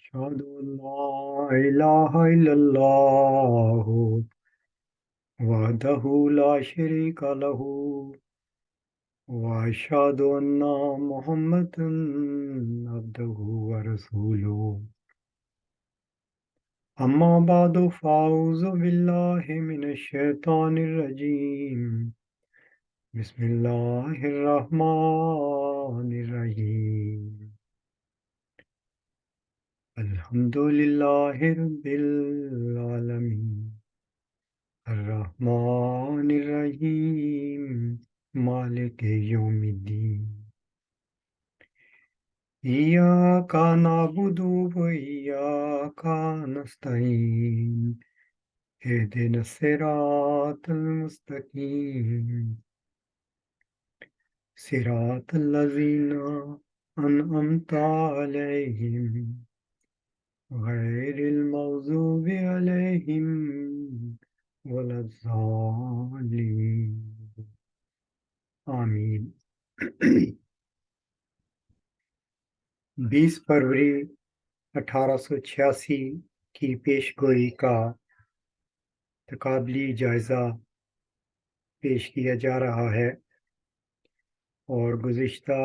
أشهد أن لا إله إلا الله وحده لا شريك له وأشهد أن محمدا عبده ورسوله أما بعد فأعوذ بالله من الشيطان الرجيم بسم الله الرحمن الرحيم الحمد لله رب العالمين الرحمن الرحيم مالك يوم الدين إياك نعبد وإياك نستعين اهدنا الصراط المستقيم صراط الذين أنعمت عليهم غير المغضوب عليهم ولا الضالين آمین 20 فروری 1886 کی پیش گوئی کا تقابلی جائزہ پیش کیا جا رہا ہے، اور گزشتہ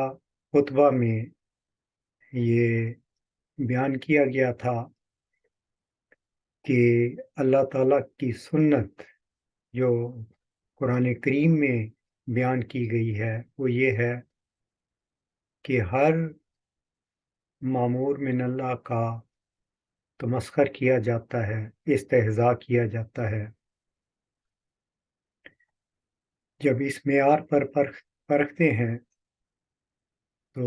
خطبہ میں یہ بیان کیا گیا تھا کہ اللہ تعالیٰ کی سنت جو قرآن کریم میں بیان کی گئی ہے وہ یہ ہے کہ ہر مامور من اللہ کا تمسخر کیا جاتا ہے، استہزاء کیا جاتا ہے۔ جب اس معیار پر پرکھتے ہیں تو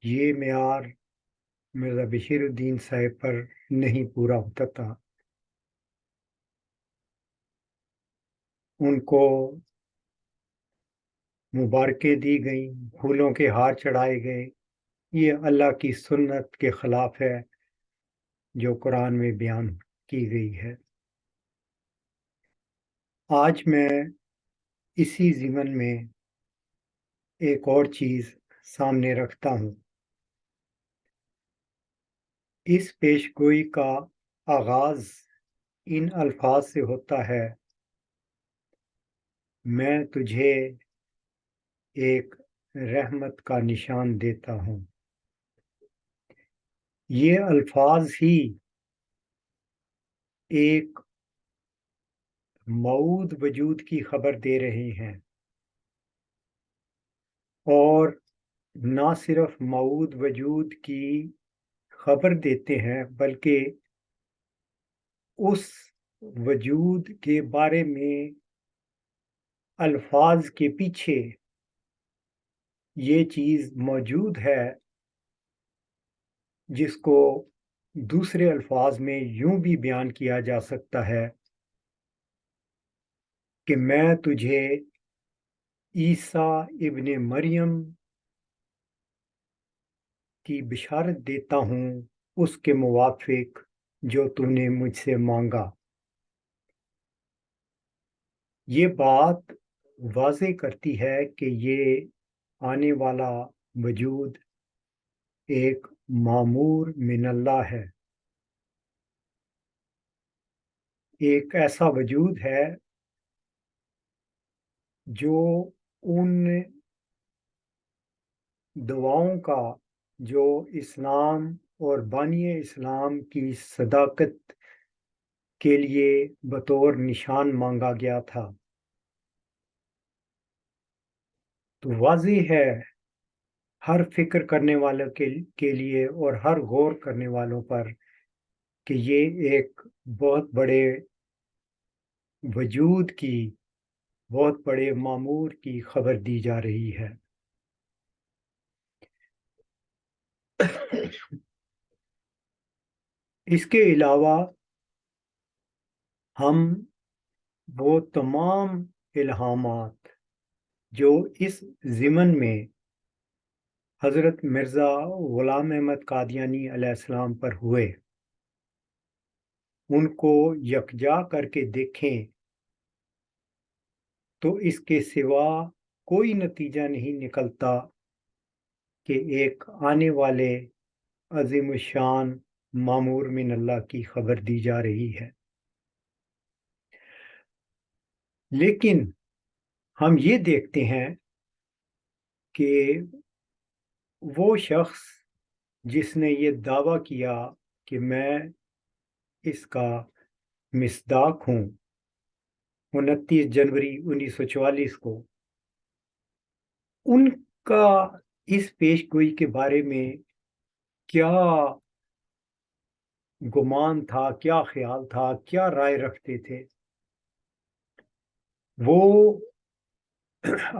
یہ معیار مرزا بشیر الدین صاحب پر نہیں پورا ہوتا تھا۔ ان کو مبارکیں دی گئیں، پھولوں کے ہار چڑھائے گئے، یہ اللہ کی سنت کے خلاف ہے جو قرآن میں بیان کی گئی ہے۔ آج میں اسی ضمن میں ایک اور چیز سامنے رکھتا ہوں۔ اس پیش گوئی کا آغاز ان الفاظ سے ہوتا ہے، میں تجھے ایک رحمت کا نشان دیتا ہوں۔ یہ الفاظ ہی ایک موعود وجود کی خبر دے رہے ہیں، اور نہ صرف موعود وجود کی خبر دیتے ہیں بلکہ اس وجود کے بارے میں الفاظ کے پیچھے یہ چیز موجود ہے جس کو دوسرے الفاظ میں یوں بھی بیان کیا جا سکتا ہے کہ میں تجھے عیسیٰ ابن مریم کی بشارت دیتا ہوں اس کے موافق جو تو نے مجھ سے مانگا۔ یہ بات واضح کرتی ہے کہ یہ آنے والا وجود ایک مامور من اللہ ہے، ایک ایسا وجود ہے جو ان دعاؤں کا جو اسلام اور بانی اسلام کی صداقت کے لیے بطور نشان مانگا گیا تھا۔ تو واضح ہے ہر فکر کرنے والوں کے لیے اور ہر غور کرنے والوں پر کہ یہ ایک بہت بڑے وجود کی، بہت بڑے مامور کی خبر دی جا رہی ہے۔ اس کے علاوہ ہم وہ تمام الہامات جو اس ضمن میں حضرت مرزا غلام احمد قادیانی علیہ السلام پر ہوئے، ان کو یکجا کر کے دیکھیں تو اس کے سوا کوئی نتیجہ نہیں نکلتا کہ ایک آنے والے عظیم الشان معمور من اللہ کی خبر دی جا رہی ہے۔ لیکن ہم یہ دیکھتے ہیں کہ وہ شخص جس نے یہ دعویٰ کیا کہ میں اس کا مصداق ہوں 29 جنوری 1944 کو، ان کا اس پیش گوئی کے بارے میں کیا گمان تھا، کیا خیال تھا، کیا رائے رکھتے تھے؟ وہ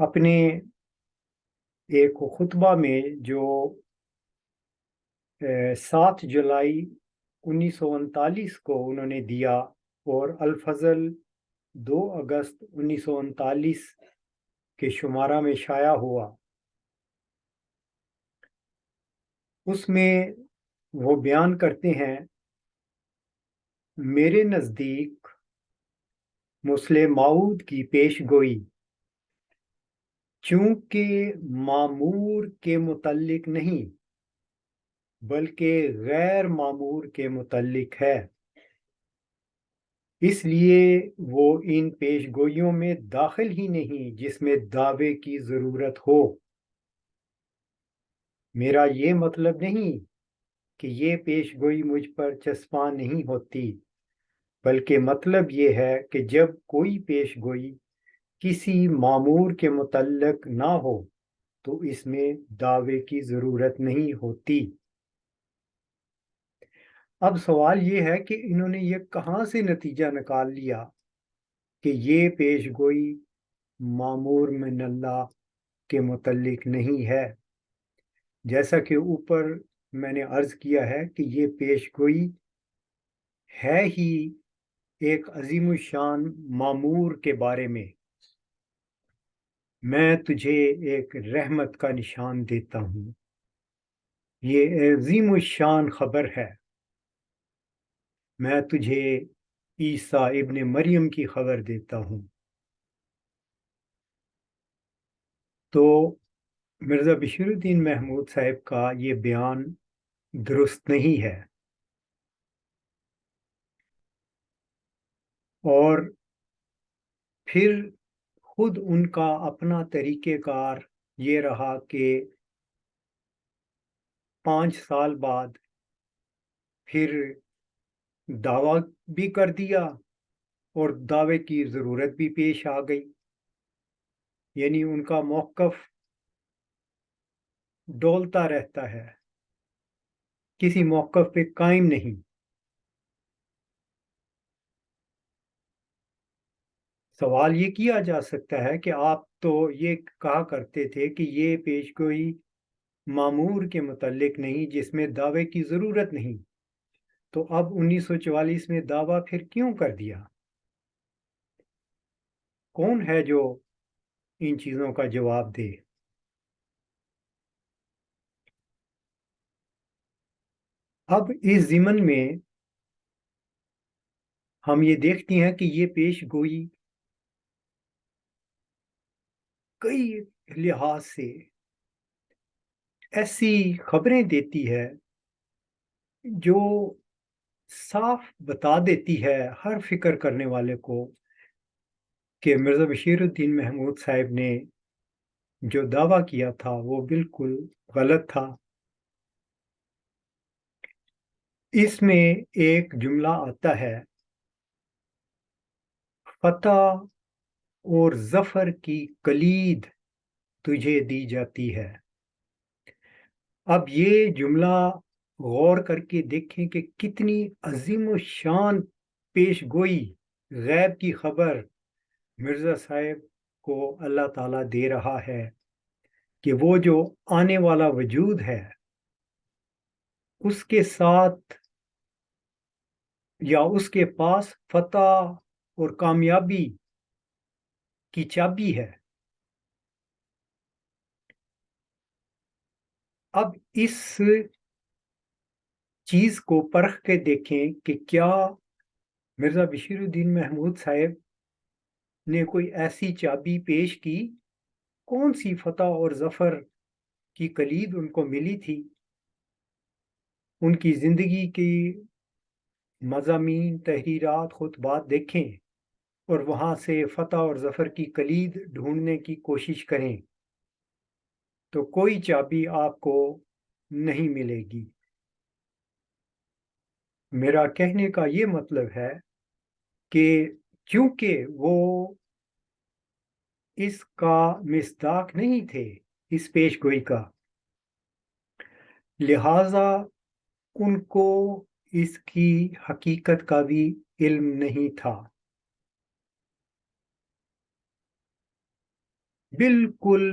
اپنے ایک خطبہ میں جو 7 جولائی 1939 کو انہوں نے دیا اور الفضل 2 اگست 1939 کے شمارہ میں شائع ہوا، اس میں وہ بیان کرتے ہیں، میرے نزدیک مسلح موعود کی پیش گوئی چونکہ معمور کے متعلق نہیں بلکہ غیر معمور کے متعلق ہے، اس لیے وہ ان پیش گوئیوں میں داخل ہی نہیں جس میں دعوے کی ضرورت ہو۔ میرا یہ مطلب نہیں کہ یہ پیش گوئی مجھ پر چسپاں نہیں ہوتی، بلکہ مطلب یہ ہے کہ جب کوئی پیش گوئی کسی معمور کے متعلق نہ ہو تو اس میں دعوے کی ضرورت نہیں ہوتی۔ اب سوال یہ ہے کہ انہوں نے یہ کہاں سے نتیجہ نکال لیا کہ یہ پیش گوئی معمور من اللہ کے متعلق نہیں ہے؟ جیسا کہ اوپر میں نے عرض کیا ہے کہ یہ پیش گوئی ہے ہی ایک عظیم الشان معمور کے بارے میں تجھے ایک رحمت کا نشان دیتا ہوں، یہ عظیم الشان خبر ہے، میں تجھے عیسیٰ ابن مریم کی خبر دیتا ہوں۔ تو مرزا بشیر الدین محمود صاحب کا یہ بیان درست نہیں ہے، اور پھر خود ان کا اپنا طریقہ کار یہ رہا کہ 5 سال بعد پھر دعویٰ بھی کر دیا اور دعوے کی ضرورت بھی پیش آ گئی، یعنی ان کا موقف ڈولتا رہتا ہے، کسی موقف پہ قائم نہیں۔ سوال یہ کیا جا سکتا ہے کہ آپ تو یہ کہا کرتے تھے کہ یہ پیش گوئی معمور کے متعلق نہیں جس میں دعوے کی ضرورت نہیں، تو اب 1944 میں دعویٰ پھر کیوں کر دیا؟ کون ہے جو ان چیزوں کا جواب دے؟ اب اس ضمن میں ہم یہ دیکھتے ہیں کہ یہ پیش گوئی کئی لحاظ سے ایسی خبریں دیتی ہے جو صاف بتا دیتی ہے ہر فکر کرنے والے کو کہ مرزا بشیر الدین محمود صاحب نے جو دعویٰ کیا تھا وہ بالکل غلط تھا۔ اس میں ایک جملہ آتا ہے، فتح اور ظفر کی کلید تجھے دی جاتی ہے۔ اب یہ جملہ غور کر کے دیکھیں کہ کتنی عظیم الشان پیش گوئی، غیب کی خبر مرزا صاحب کو اللہ تعالیٰ دے رہا ہے کہ وہ جو آنے والا وجود ہے اس کے ساتھ یا اس کے پاس فتح اور کامیابی کی چابی ہے۔ اب اس چیز کو پرکھ کے دیکھیں کہ کیا مرزا بشیر الدین محمود صاحب نے کوئی ایسی چابی پیش کی؟ کون سی فتح اور ظفر کی کلید ان کو ملی تھی؟ ان کی زندگی کی مضامین، تحریرات، خطبات دیکھیں اور وہاں سے فتح اور ظفر کی کلید ڈھونڈنے کی کوشش کریں تو کوئی چابی آپ کو نہیں ملے گی۔ میرا کہنے کا یہ مطلب ہے کہ چونکہ وہ اس کا مصداق نہیں تھے، اس پیش گوئی کا، لہذا ان کو اس کی حقیقت کا بھی علم نہیں تھا۔ بالکل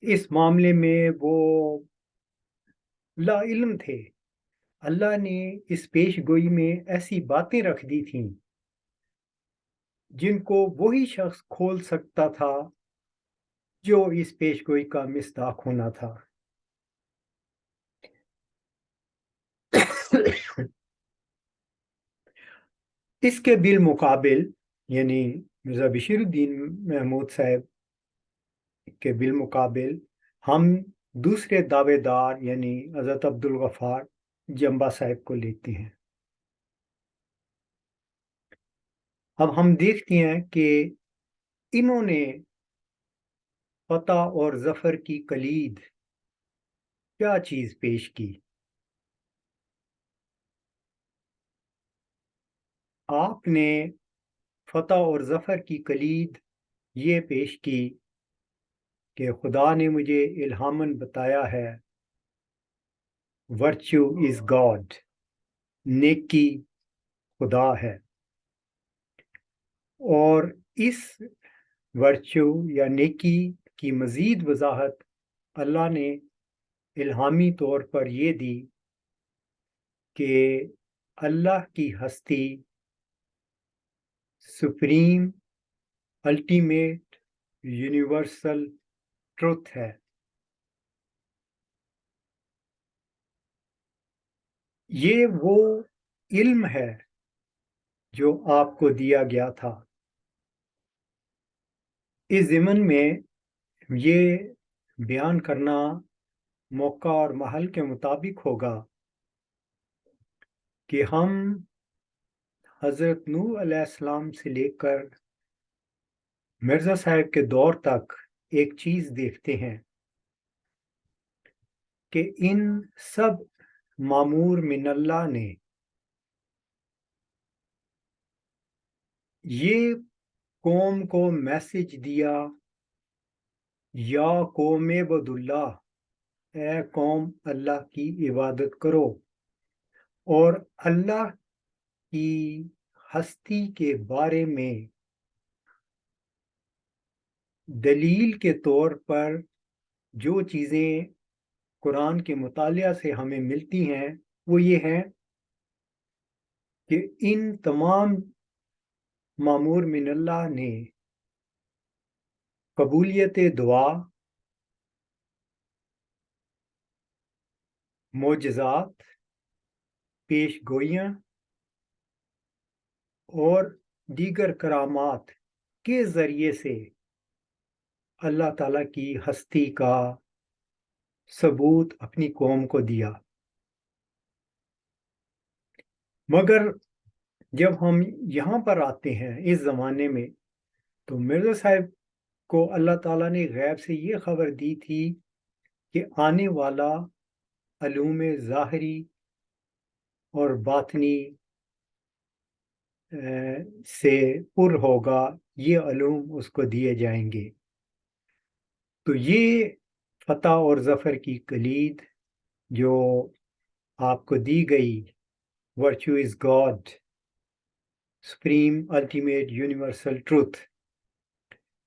اس معاملے میں وہ لا علم تھے۔ اللہ نے اس پیش گوئی میں ایسی باتیں رکھ دی تھیں جن کو وہی شخص کھول سکتا تھا جو اس پیش گوئی کا مصداق ہونا تھا۔ اس کے بالمقابل، یعنی مرزا بشیر الدین محمود صاحب کے بالمقابل، ہم دوسرے دعوے دار یعنی حضرت عبدالغفار جمبا صاحب کو لیتے ہیں۔ اب ہم دیکھتے ہیں کہ انہوں نے فتح اور ظفر کی کلید کیا چیز پیش کی۔ آپ نے فتح اور ظفر کی کلید یہ پیش کی کہ خدا نے مجھے الہاماً بتایا ہے ورچو از گاڈ، نیکی خدا ہے، اور اس ورچو یا نیکی کی مزید وضاحت اللہ نے الہامی طور پر یہ دی کہ اللہ کی ہستی سپریم الٹیمیٹ یونیورسل ٹروتھ ہے۔ یہ وہ علم ہے جو آپ کو دیا گیا تھا۔ اس ضمن میں یہ بیان کرنا موقع اور محل کے مطابق ہوگا کہ ہم حضرت نوح علیہ السلام سے لے کر مرزا صاحب کے دور تک ایک چیز دیکھتے ہیں کہ ان سب مامور من اللہ نے یہ قوم کو میسج دیا، یا قوم عبد اللہ، اے قوم اللہ کی عبادت کرو، اور اللہ کی ہستی کے بارے میں دلیل کے طور پر جو چیزیں قرآن کے مطالعہ سے ہمیں ملتی ہیں وہ یہ ہیں کہ ان تمام مامور من اللہ نے قبولیت دعا، معجزات، پیش گوئیاں اور دیگر کرامات کے ذریعے سے اللہ تعالیٰ کی ہستی کا ثبوت اپنی قوم کو دیا۔ مگر جب ہم یہاں پر آتے ہیں اس زمانے میں، تو مرزا صاحب کو اللہ تعالیٰ نے غیب سے یہ خبر دی تھی کہ آنے والا علوم ظاہری اور باطنی سے پر ہوگا، یہ علوم اس کو دیے جائیں گے۔ تو یہ فتح اور ظفر کی کلید جو آپ کو دی گئی، virtue is God, supreme ultimate universal truth,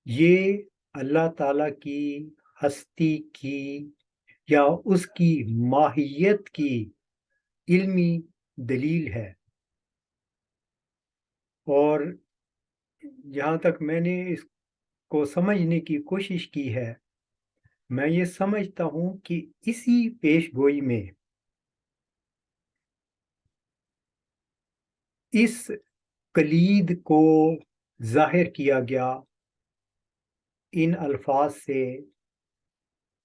یہ اللہ تعالیٰ کی ہستی کی یا اس کی ماہیت کی علمی دلیل ہے۔ اور جہاں تک میں نے اس کو سمجھنے کی کوشش کی ہے، میں یہ سمجھتا ہوں کہ اسی پیش گوئی میں اس کلید کو ظاہر کیا گیا ان الفاظ سے،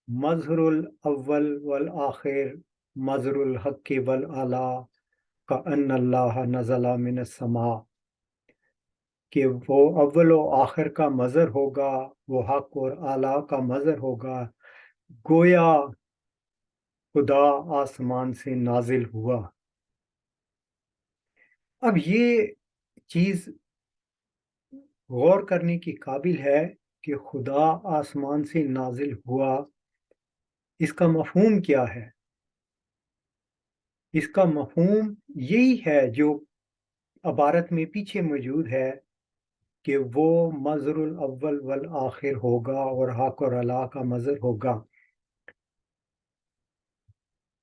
مظہر الاول والآخر مظہر الحق والعلا کأن اللہ نزل من السماء، کہ وہ اول و آخر کا مظہر ہوگا، وہ حق اور اعلیٰ کا مظہر ہوگا، گویا خدا آسمان سے نازل ہوا۔ اب یہ چیز غور کرنے کی قابل ہے کہ خدا آسمان سے نازل ہوا، اس کا مفہوم کیا ہے؟ اس کا مفہوم یہی ہے جو عبارت میں پیچھے موجود ہے کہ وہ مظہر الاول والآخر ہوگا اور حق اور اعلیٰ کا مظہر ہوگا۔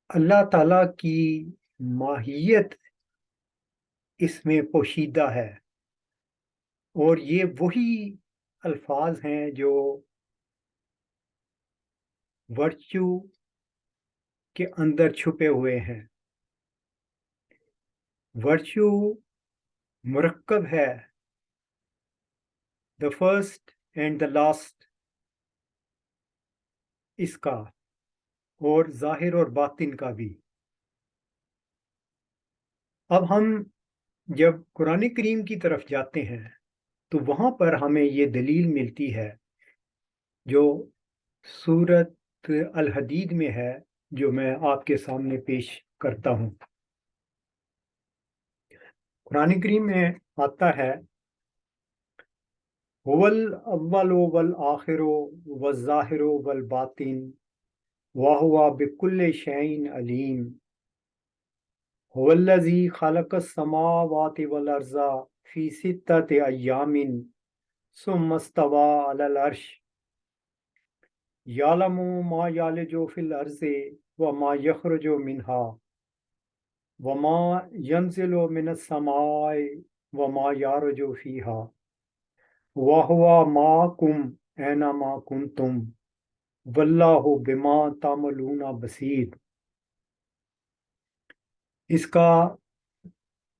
اللہ تعالیٰ کی ماہیت اس میں پوشیدہ ہے، اور یہ وہی الفاظ ہیں جو ورچو کے اندر چھپے ہوئے ہیں۔ ورچو مرکب ہے، the first and the last اس کا، اور ظاہر اور باطن کا بھی۔ اب ہم جب قرآن کریم کی طرف جاتے ہیں تو وہاں پر ہمیں یہ دلیل ملتی ہے جو سورۃ الحدید میں ہے، جو میں آپ کے سامنے پیش کرتا ہوں۔ قرآن کریم میں آتا ہے هو الاول والآخر والظاہر والباطن وهو بكل شيء علیم، هو الذي خلق السماوات والارض في 6 أيام ثم استوى على العرش یعلم ما یالج فی الارض وما یخرج منها وما ینزل من السماء وما یعرج فیها وهو معکم اینما کنتم واللہ بما تعملون بصیر۔ اس کا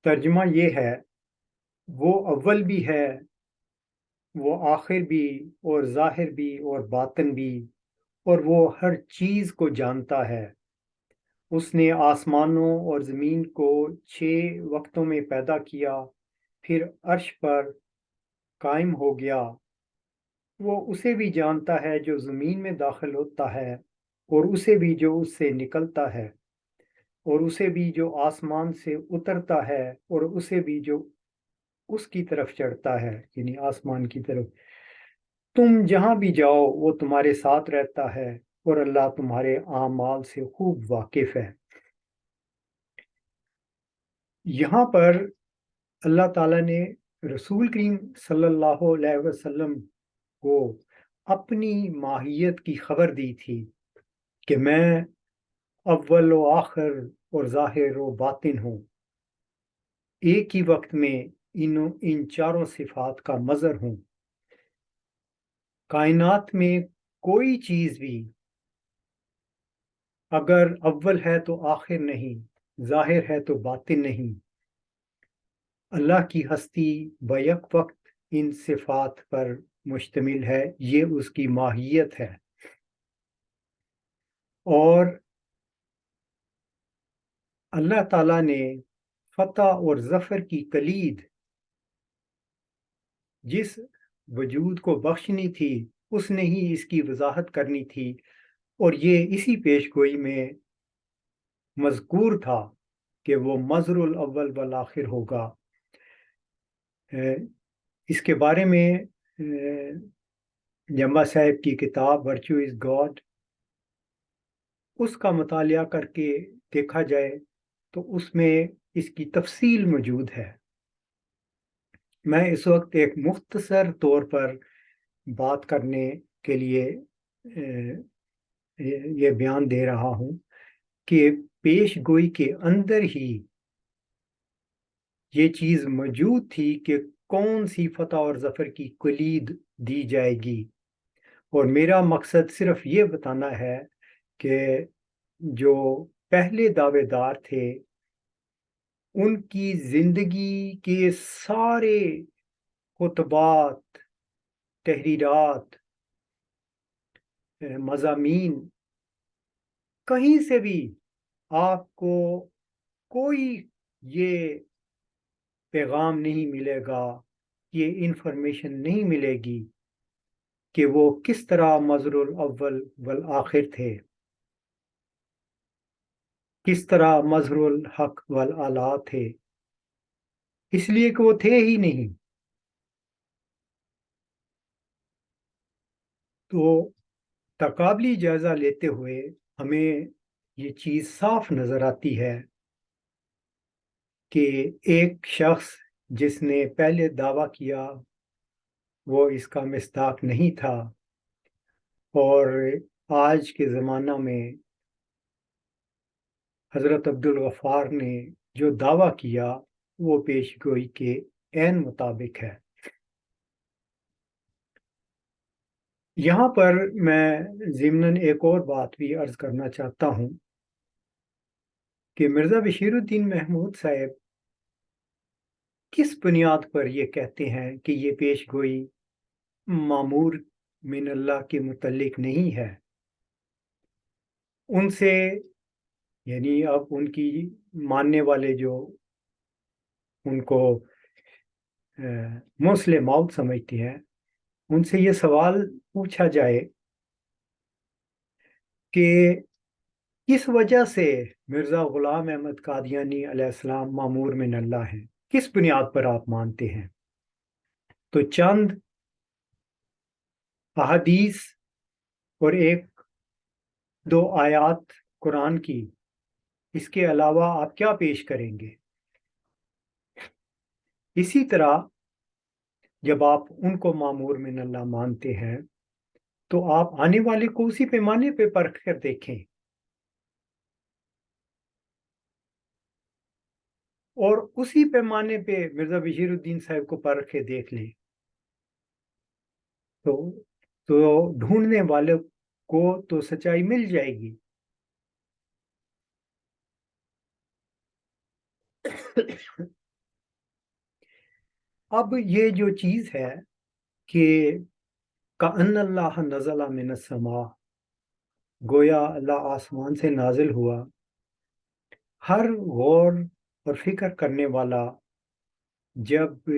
ترجمہ یہ ہے، وہ اول بھی ہے، وہ آخر بھی، اور ظاہر بھی اور باطن بھی، اور وہ ہر چیز کو جانتا ہے۔ اس نے آسمانوں اور زمین کو 6 وقتوں میں پیدا کیا، پھر عرش پر قائم ہو گیا۔ وہ اسے بھی جانتا ہے جو زمین میں داخل ہوتا ہے، اور اسے بھی جو اس سے نکلتا ہے، اور اسے بھی جو آسمان سے اترتا ہے، اور اسے بھی جو اس کی طرف چڑھتا ہے، یعنی آسمان کی طرف۔ تم جہاں بھی جاؤ وہ تمہارے ساتھ رہتا ہے، اور اللہ تمہارے اعمال سے خوب واقف ہے۔ یہاں پر اللہ تعالیٰ نے رسول کریم صلی اللہ علیہ وسلم کو اپنی ماہیت کی خبر دی تھی کہ میں اول و آخر اور ظاہر و باطن ہوں، ایک ہی وقت میں ان چاروں صفات کا مظہر ہوں۔ کائنات میں کوئی چیز بھی اگر اول ہے تو آخر نہیں، ظاہر ہے تو باطن نہیں۔ اللہ کی ہستی بیک وقت ان صفات پر مشتمل ہے، یہ اس کی ماہیت ہے۔ اور اللہ تعالیٰ نے فتح اور ظفر کی کلید جس وجود کو بخشنی تھی، اس نے ہی اس کی وضاحت کرنی تھی، اور یہ اسی پیش گوئی میں مذکور تھا کہ وہ مظہر الاول والآخر ہوگا۔ اس کے بارے میں جمبا صاحب کی کتاب ورچو از گاڈ، اس کا مطالعہ کر کے دیکھا جائے تو اس میں اس کی تفصیل موجود ہے۔ میں اس وقت ایک مختصر طور پر بات کرنے کے لیے یہ بیان دے رہا ہوں کہ پیش گوئی کے اندر ہی یہ چیز موجود تھی کہ کون سی فتح اور ظفر کی کلید دی جائے گی، اور میرا مقصد صرف یہ بتانا ہے کہ جو پہلے دعوے دار تھے ان کی زندگی کے سارے خطبات، تحریرات، مضامین کہیں سے بھی آپ کو کوئی یہ پیغام نہیں ملے گا، یہ انفارمیشن نہیں ملے گی کہ وہ کس طرح مظہر الاول والآخر تھے، کس طرح مظہر الحق والاعلیٰ تھے، اس لیے کہ وہ تھے ہی نہیں۔ تو تقابلی جائزہ لیتے ہوئے ہمیں یہ چیز صاف نظر آتی ہے کہ ایک شخص جس نے پہلے دعویٰ کیا وہ اس کا مصداق نہیں تھا، اور آج کے زمانہ میں حضرت عبدالغفار نے جو دعویٰ کیا وہ پیش گوئی کے عین مطابق ہے۔ یہاں پر میں ضمناً ایک اور بات بھی عرض کرنا چاہتا ہوں کہ مرزا بشیر الدین محمود صاحب کس بنیاد پر یہ کہتے ہیں کہ یہ پیش گوئی معمور من اللہ کے متعلق نہیں ہے؟ ان سے یعنی اب ان کی ماننے والے جو ان کو مسلم موت سمجھتی ہیں، ان سے یہ سوال پوچھا جائے کہ کس وجہ سے مرزا غلام احمد قادیانی علیہ السلام معمور من اللہ ہیں، کس بنیاد پر آپ مانتے ہیں؟ تو چند احادیث اور ایک دو آیات قرآن کی، اس کے علاوہ آپ کیا پیش کریں گے؟ اسی طرح جب آپ ان کو معمور من اللہ مانتے ہیں تو آپ آنے والے کو اسی پیمانے پہ پرکھ کر دیکھیں، اور اسی پیمانے پہ مرزا بشیر الدین صاحب کو پرکھ کے دیکھ لیں تو ڈھونڈنے والے کو تو سچائی مل جائے گی۔ اب یہ جو چیز ہے کہ کأن اللہ نزل من السماء، گویا اللہ آسمان سے نازل ہوا، ہر غور اور فکر کرنے والا جب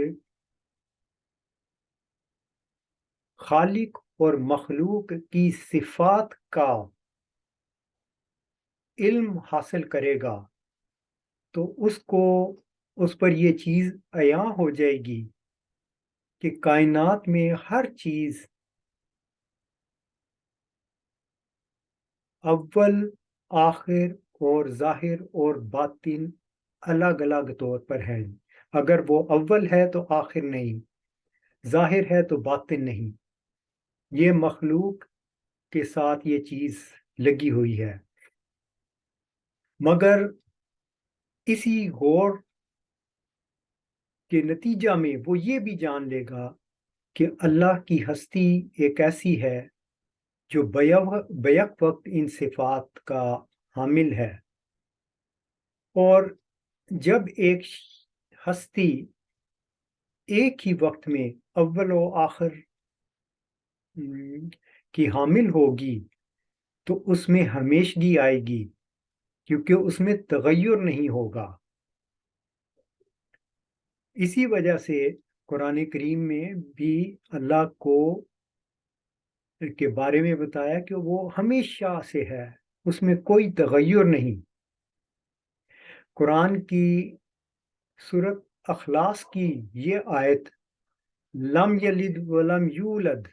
خالق اور مخلوق کی صفات کا علم حاصل کرے گا تو اس پر یہ چیز عیاں ہو جائے گی کہ کائنات میں ہر چیز اول، آخر اور ظاہر اور باطن الگ الگ طور پر ہے۔ اگر وہ اول ہے تو آخر نہیں، ظاہر ہے تو باطن نہیں۔ یہ مخلوق کے ساتھ یہ چیز لگی ہوئی ہے، مگر اسی غور کے نتیجہ میں وہ یہ بھی جان لے گا کہ اللہ کی ہستی ایک ایسی ہے جو بیک وقت ان صفات کا حامل ہے، اور جب ایک ہستی ایک ہی وقت میں اول و آخر کی حامل ہوگی تو اس میں ہمیشگی آئے گی، کیونکہ اس میں تغیر نہیں ہوگا۔ اسی وجہ سے قرآن کریم میں بھی اللہ کو کے بارے میں بتایا کہ وہ ہمیشہ سے ہے، اس میں کوئی تغیر نہیں۔ قرآن کی سورت اخلاص کی یہ آیت لم یلد ولم یولد،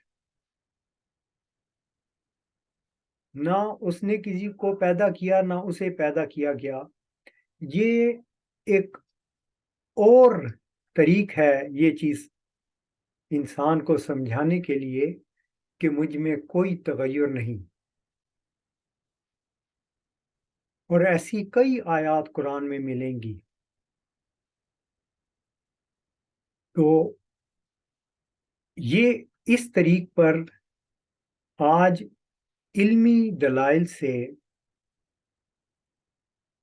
نہ اس نے کسی کو پیدا کیا نہ اسے پیدا کیا گیا، یہ ایک اور طریق ہے یہ چیز انسان کو سمجھانے کے لیے کہ مجھ میں کوئی تغیر نہیں۔ اور ایسی کئی آیات قرآن میں ملیں گی۔ تو یہ اس طریق پر آج علمی دلائل سے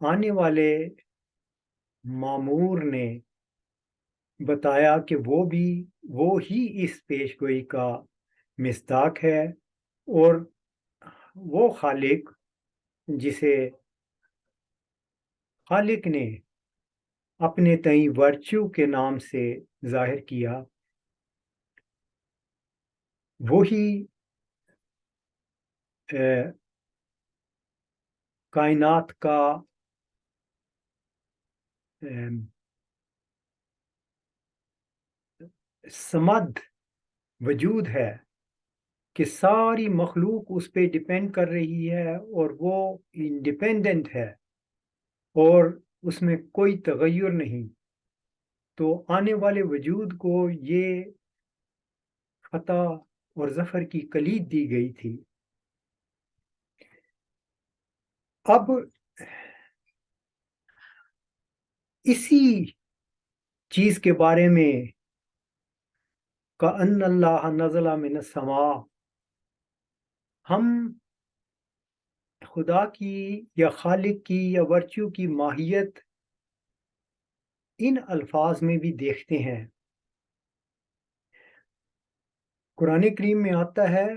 آنے والے معمور نے بتایا کہ وہ ہی اس پیش گوئی کا مصداق ہے، اور وہ خالق جسے خالق نے اپنے تئیں ورچو کے نام سے ظاہر کیا، وہی کائنات کا سمد وجود ہے کہ ساری مخلوق اس پہ ڈپینڈ کر رہی ہے اور وہ انڈیپینڈنٹ ہے اور اس میں کوئی تغیر نہیں، تو آنے والے وجود کو یہ فتح اور ظفر کی کلید دی گئی تھی۔ اب اسی چیز کے بارے میں کأن اللہ نزل من السماء، ہم خدا کی یا خالق کی یا ورچو کی ماہیت ان الفاظ میں بھی دیکھتے ہیں۔ قرآن کریم میں آتا ہے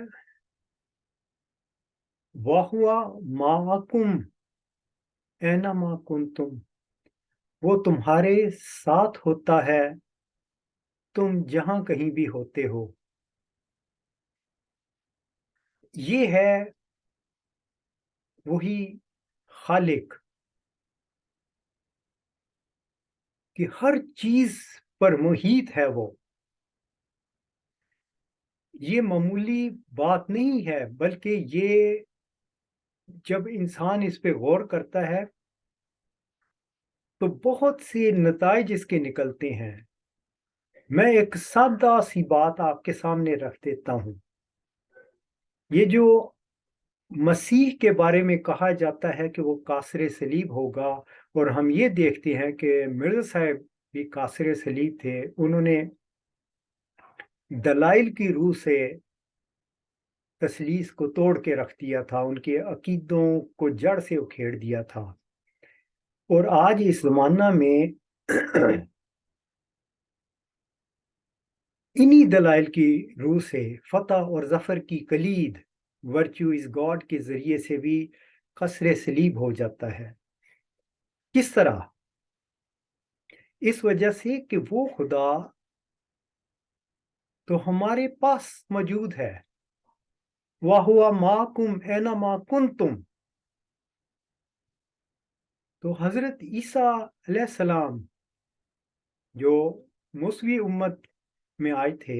وَهُوَ مَعَكُمْ أَيْنَمَا كُنْتُمْ، وہ تمہارے ساتھ ہوتا ہے تم جہاں کہیں بھی ہوتے ہو۔ یہ ہے وہی خالق کہ ہر چیز پر محیط ہے وہ۔ یہ معمولی بات نہیں ہے، بلکہ یہ جب انسان اس پہ غور کرتا ہے تو بہت سے نتائج اس کے نکلتے ہیں۔ میں ایک سادہ سی بات آپ کے سامنے رکھ دیتا ہوں۔ یہ جو مسیح کے بارے میں کہا جاتا ہے کہ وہ کاسر صلیب ہوگا، اور ہم یہ دیکھتے ہیں کہ مرزا صاحب بھی کاسر صلیب تھے، انہوں نے دلائل کی روح سے تثلیث کو توڑ کے رکھ دیا تھا، ان کے عقیدوں کو جڑ سے اکھیڑ دیا تھا۔ اور آج اس زمانہ میں انہی دلائل کی روح سے فتح اور ظفر کی کلید ورچو از گاڈ کے ذریعے سے بھی کسر صلیب ہو جاتا ہے۔ کس طرح؟ اس وجہ سے کہ وہ خدا تو ہمارے پاس موجود ہے، وَهُوَ مَعَكُمْ أَيْنَمَا كُنْتُمْ۔ تو حضرت عیسیٰ علیہ السلام جو موسوی امت میں آئے تھے،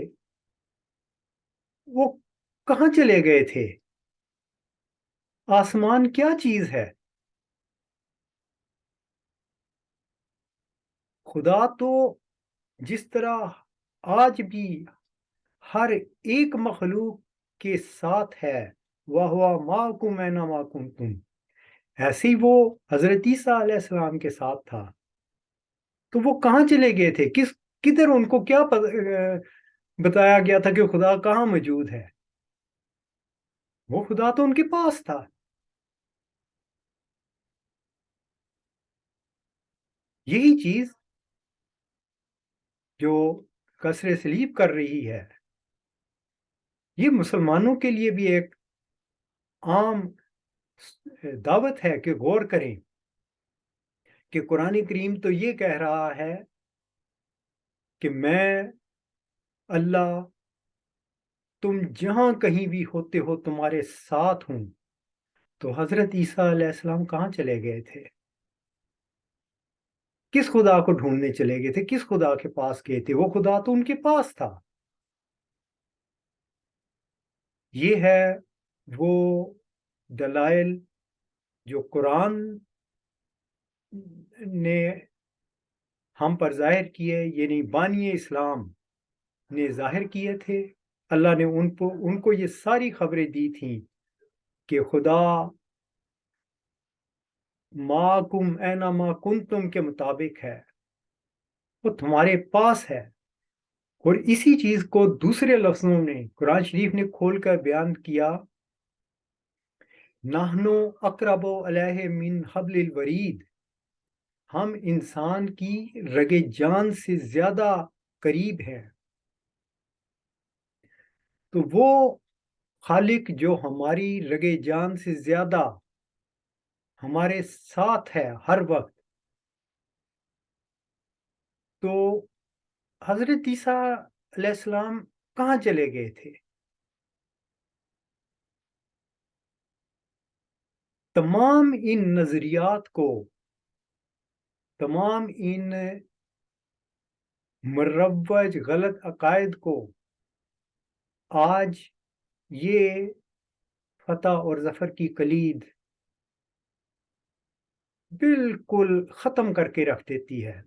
وہ کہاں چلے گئے تھے؟ آسمان کیا چیز ہے؟ خدا تو جس طرح آج بھی ہر ایک مخلوق کے ساتھ ہے، وَهُوَ مَعَكُمْ أَيْنَمَا كُنْتُمْ، ایسے ہی وہ حضرت عیسیٰ علیہ السلام کے ساتھ تھا۔ تو وہ کہاں چلے گئے تھے؟ کدھر ان کو کیا بتایا گیا تھا کہ خدا کہاں موجود ہے؟ وہ خدا تو ان کے پاس تھا۔ یہی چیز جو کسر صلیب کر رہی ہے، یہ مسلمانوں کے لیے بھی ایک عام دعوت ہے کہ غور کریں کہ قرآن کریم تو یہ کہہ رہا ہے کہ میں اللہ تم جہاں کہیں بھی ہوتے ہو تمہارے ساتھ ہوں۔ تو حضرت عیسیٰ علیہ السلام کہاں چلے گئے تھے؟ کس خدا کو ڈھونڈنے چلے گئے تھے؟ کس خدا کے پاس گئے تھے؟ وہ خدا تو ان کے پاس تھا۔ یہ ہے وہ دلائل جو قرآن نے ہم پر ظاہر کیے، یعنی بانی اسلام نے ظاہر کیے تھے۔ اللہ نے ان کو یہ ساری خبریں دی تھیں کہ خدا مَعَكُمْ أَيْنَمَا كُنْتُمْ کے مطابق ہے، وہ تمہارے پاس ہے۔ اور اسی چیز کو دوسرے لفظوں میں قرآن شریف نے کھول کر بیان کیا، نَحْنُ أَقْرَبُ إِلَيْهِ مِنْ حَبْلِ الْوَرِيدِ، ہم انسان کی رگ جان سے زیادہ قریب ہیں۔ تو وہ خالق جو ہماری رگ جان سے زیادہ ہمارے ساتھ ہے ہر وقت، تو حضرت عیسیٰ علیہ السلام کہاں چلے گئے تھے؟ تمام ان نظریات کو، تمام ان مروج غلط عقائد کو آج یہ فتح اور ظفر کی کلید بالکل ختم کر کے رکھ دیتی ہے۔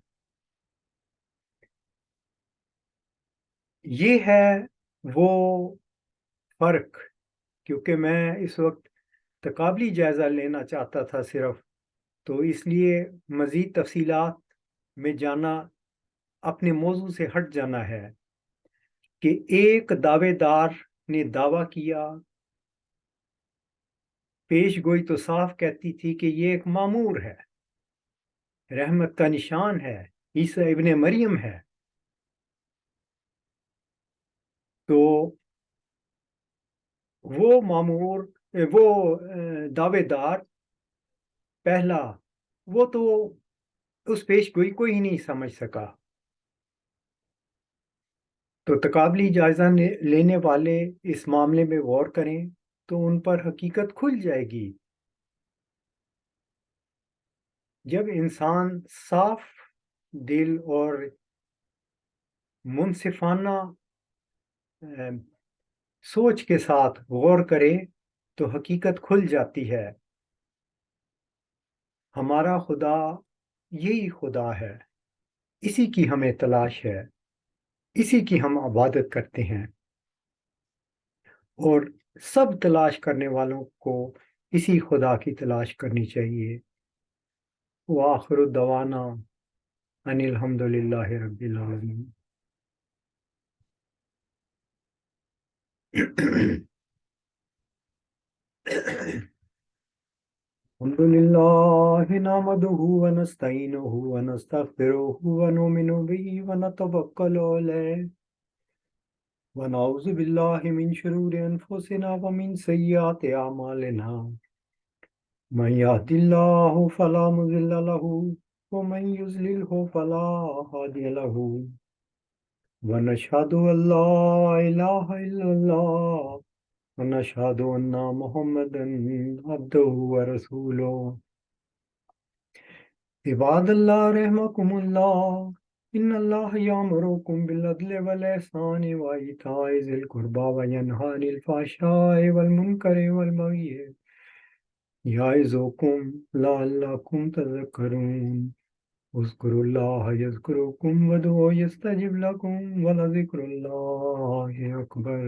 یہ ہے وہ فرق، کیونکہ میں اس وقت تقابلی جائزہ لینا چاہتا تھا صرف، تو اس لیے مزید تفصیلات میں جانا اپنے موضوع سے ہٹ جانا ہے کہ ایک دعوے دار نے دعویٰ کیا، پیش گوئی تو صاف کہتی تھی کہ یہ ایک معمور ہے، رحمت کا نشان ہے، عیسیٰ ابن مریم ہے۔ تو وہ معمور، وہ دعوے دار پہلا، وہ تو اس پیش گوئی کو ہی نہیں سمجھ سکا۔ تو تقابلی جائزہ لینے والے اس معاملے میں غور کریں تو ان پر حقیقت کھل جائے گی۔ جب انسان صاف دل اور منصفانہ سوچ کے ساتھ غور کرے تو حقیقت کھل جاتی ہے۔ ہمارا خدا یہی خدا ہے، اسی کی ہمیں تلاش ہے، اسی کی ہم عبادت کرتے ہیں، اور سب تلاش کرنے والوں کو اسی خدا کی تلاش کرنی چاہیے۔ وآخر دعوانا ان الحمد للہ رب العالمین۔ الحمد لله نحمده ونستعينه ونستغفره ونؤمن به ونتوكل عليه ونعوذ بالله من شرور أنفسنا ومن سيئات أعمالنا، من يهد الله فلا مضل له ومن يضلله فلا هادي له، ونشهد أن لا إله إلا الله ونشهد أن محمدا عبده ورسوله۔ عباد اللہ رحمكم اللہ، ان اللہ یامرکم بالعدل والإحسان وإیتاء ذی القربى وینہی عن الفحشاء والمنکر والبغی یعظکم لعلکم تذکرون۔ اذکروا اللہ یذکرکم وادعوہ یستجب لکم ولذکر اللہ اکبر۔